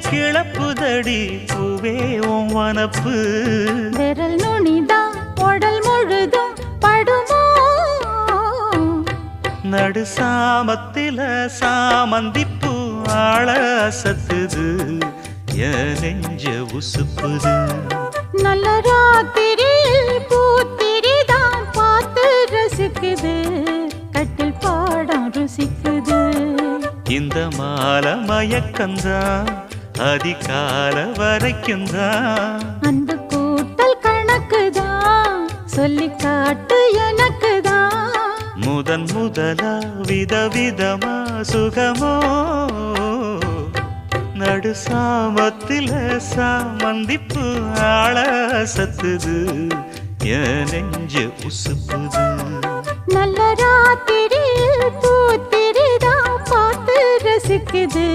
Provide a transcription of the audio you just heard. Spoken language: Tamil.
கிளப்புதடி பூவே உன் வனப்பு விரல் நுனிதான் உடல் முழுதும் படுமோ நடு சாமத்தில சாமந்திப்பூ ஆள அசத்துது என் நெஞ்ச உசுப்புது நல்ல ராத்திரியில் பூத்திரிதான் பார்த்து ரசிக்குது கட்டில் பாடம் ருசிக்குது இந்த மாலை மயக்கந்தான் அதிகால வரைக்கும்தான் அன்பு கூட்டல் கணக்குதான் சொல்லி காட்டு எனக்குதான் முதன் முதலா விதவிதமா சுகமோ நடு சாமத்தில சாமந்திப்பு ஆள சத்துது என் நெஞ்ச உசுப்புது நல்ல ராத்திரியில் பூத்திரிதான் பார்த்து ரசிக்குது